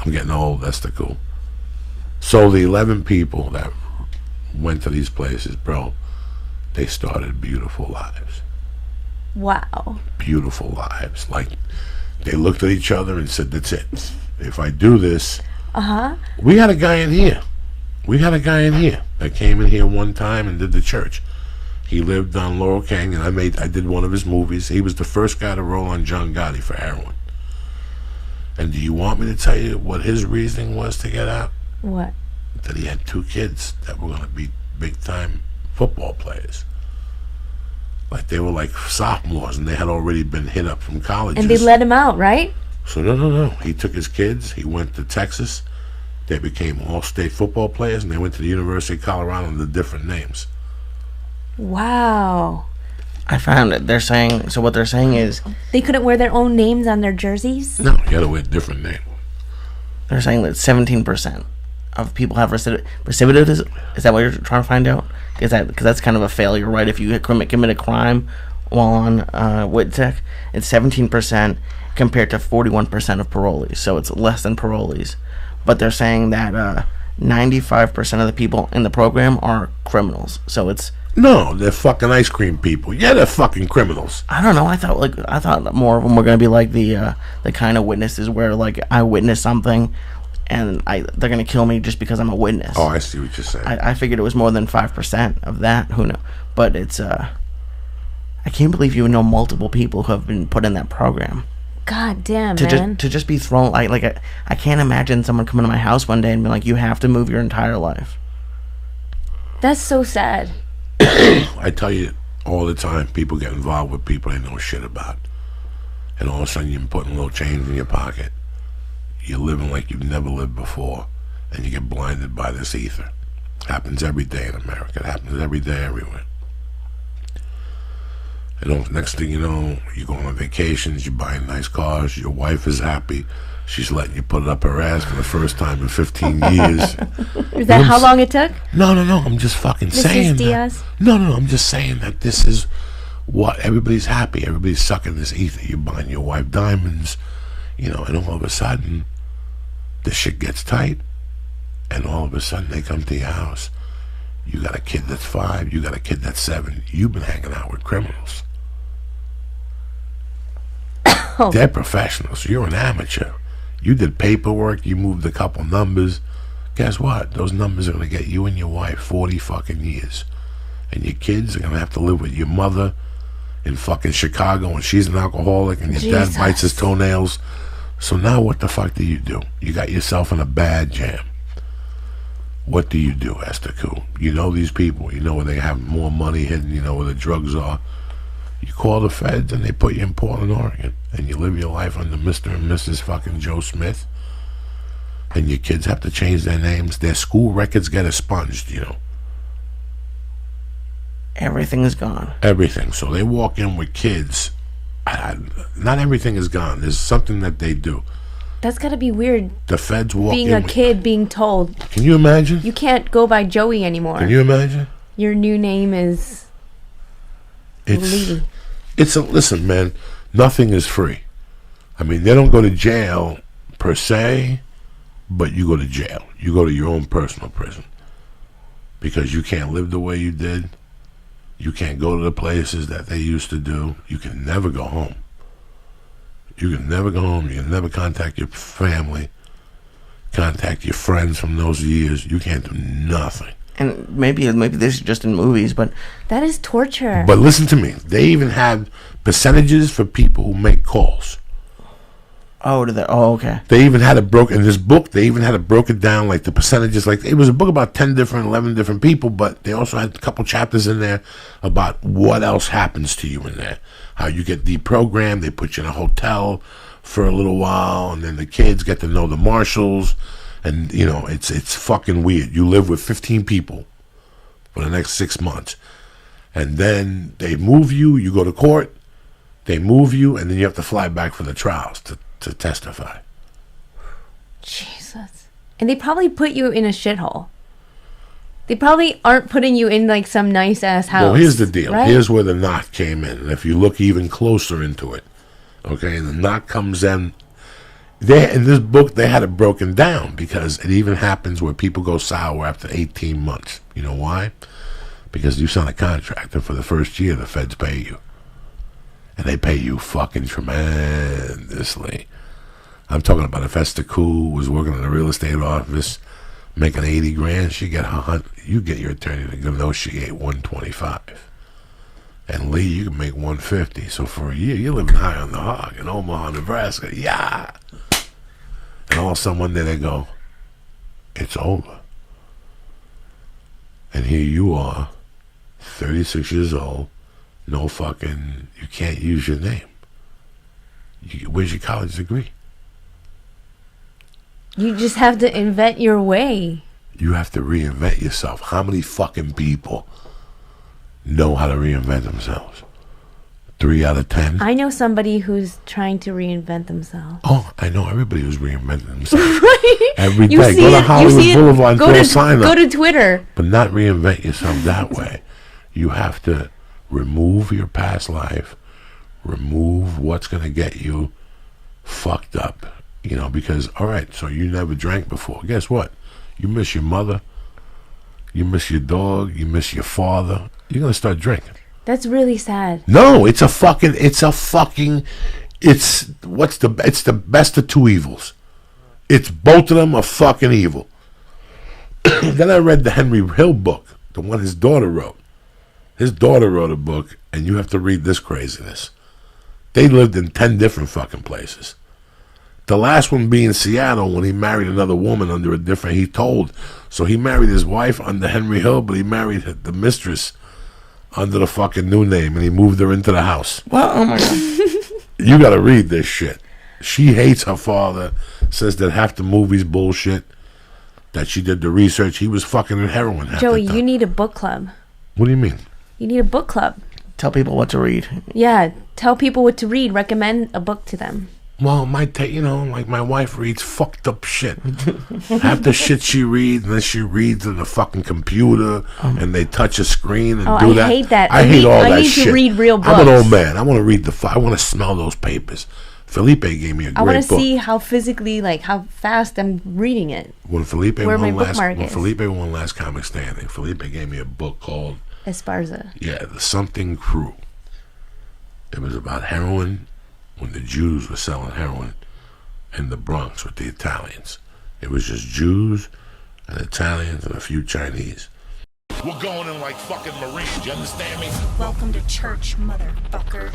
I'm getting old. That's the cool. So the 11 people that went to these places, bro, they started beautiful lives. Wow. Beautiful lives. Like, they looked at each other and said, that's it. If I do this... We had a guy in here. That came in here one time and did the church. He lived on Laurel Canyon. I did one of his movies. He was the first guy to roll on John Gotti for heroin. And do you want me to tell you what his reasoning was to get out? What? That he had 2 kids that were going to be big-time football players. Like, they were like sophomores, and they had already been hit up from colleges. And they let him out, right? So, no. He took his kids. He went to Texas. They became all-state football players, and they went to the University of Colorado under different names. Wow. I found it. They're saying, so what they're saying is... They couldn't wear their own names on their jerseys? No, you gotta wear a different name. They're saying that 17% of people have recidivism. Is that what you're trying to find out? Because that's kind of a failure, right? If you commit a crime while on WITSEC, it's 17% compared to 41% of parolees. So it's less than parolees. But they're saying that 95% of the people in the program are criminals. So it's... No, they're fucking ice cream people. Yeah, they're fucking criminals. I don't know. I thought more of them were going to be like the kind of witnesses where, like, I witnessed something and they're going to kill me just because I'm a witness. Oh, I see what you're saying. I figured it was more than 5% of that. Who knows? But it's I can't believe you know multiple people who have been put in that program. God damn, man. To just be thrown, I can't imagine someone coming to my house one day and being like, you have to move your entire life. That's so sad. I tell you all the time, people get involved with people they know shit about. And all of a sudden you're putting a little change in your pocket. You're living like you've never lived before. And you get blinded by this ether. It happens every day in America. It happens every day everywhere. And next thing you know, you're going on vacations, you're buying nice cars, your wife is happy. She's letting you put it up her ass for the first time in 15 years. Is that how long it took? No. I'm just fucking saying Diaz? that. No. I'm just saying that this is what everybody's happy. Everybody's sucking this ether. You're buying your wife diamonds, and all of a sudden, the shit gets tight. And all of a sudden, they come to your house. You got a kid that's 5. You got a kid that's 7. You've been hanging out with criminals. They're professionals. You're an amateur. You did paperwork. You moved a couple numbers. Guess what? Those numbers are going to get you and your wife 40 fucking years. And your kids are going to have to live with your mother in fucking Chicago, and she's an alcoholic, and your dad bites his toenails. So now what the fuck do? You got yourself in a bad jam. What do you do, Esther Koo? You know these people. You know where they have more money hidden. You know where the drugs are. You call the feds and they put you in Portland, Oregon, and you live your life under Mr. and Mrs. fucking Joe Smith, and your kids have to change their names. Their school records get expunged, Everything is gone. Everything. So they walk in with kids. Not everything is gone. There's something that they do. That's gotta be weird. The feds walk in. Being a kid being told. Can you imagine? You can't go by Joey anymore. Can you imagine? Your new name is Lee. Listen, man, nothing is free. I mean, they don't go to jail per se, but you go to jail. You go to your own personal prison. Because you can't live the way you did. You can't go to the places that they used to do. You can never go home. You can never go home. You can never contact your family, contact your friends from those years. You can't do nothing. And maybe this is just in movies, but... That is torture. But listen to me. They even have percentages for people who make calls. Oh, okay. They even had it broken in this book. They even had it broken down, like the percentages. Like, it was a book about 11 different people, but they also had a couple chapters in there about what else happens to you in there. How you get deprogrammed. They put you in a hotel for a little while, and then the kids get to know the marshals. And, it's fucking weird. You live with 15 people for the next 6 months. And then they move you. You go to court. They move you, and then you have to fly back for the trials to testify. Jesus. And they probably put you in a shithole. They probably aren't putting you in, like, some nice-ass house. Well, here's the deal. Right? Here's where the knot came in. And if you look even closer into it, okay, and the knot comes in In this book, they had it broken down because it even happens where people go sour after 18 months. You know why? Because you sign a contract, and for the first year, the feds pay you. And they pay you fucking tremendously. I'm talking about if Esther Koo was working in a real estate office, making 80 grand, you get your attorney to negotiate 125. And Lee, you can make 150. So for a year, you're living high on the hog in Omaha, Nebraska. Yeah. And all of a sudden one day they go, it's over. And here you are, 36 years old, no fucking, you can't use your name. Where's your college degree? You just have to invent your way. You have to reinvent yourself. How many fucking people know how to reinvent themselves? 3 out of 10? I know somebody who's trying to reinvent themselves. Oh, I know everybody who's reinventing themselves. Right? Every day. Go to Hollywood Boulevard, throw a sign up. Go to Twitter. But not reinvent yourself that way. You have to remove your past life. Remove what's going to get you fucked up. You know, because, all right, so you never drank before. Guess what? You miss your mother. You miss your dog. You miss your father. You're going to start drinking. That's really sad. No, it's the best of two evils. It's both of them are fucking evil. Then I read the Henry Hill book, the one his daughter wrote. His daughter wrote a book, and you have to read this craziness. They lived in 10 different fucking places. The last one being Seattle when he married another woman under a different, so he married his wife under Henry Hill, but he married the mistress under the fucking new name, and he moved her into the house. Well, oh my God. You gotta read this shit. She hates her father, says that half the movie's bullshit, that she did the research. He was fucking in heroin half Joey, the time. you need a book club. What do you mean? You need a book club. Tell people what to read. Yeah, tell people what to read. Recommend a book to them. Well, like my wife reads fucked up shit. Half the shit she reads, and then she reads on the fucking computer, and they touch a screen and do that. I hate that. I hate all that shit. I need to read real books. I'm an old man. I want to read I want to smell those papers. Felipe gave me a great book. I want to see how physically, how fast I'm reading it. When Felipe won last comic standing, Felipe gave me a book called Esparza. Yeah, the Something Crew. It was about heroin. When the Jews were selling heroin in the Bronx with the Italians. It was just Jews and Italians and a few Chinese. We're going in like fucking Marines, you understand me? Welcome to church, motherfucker.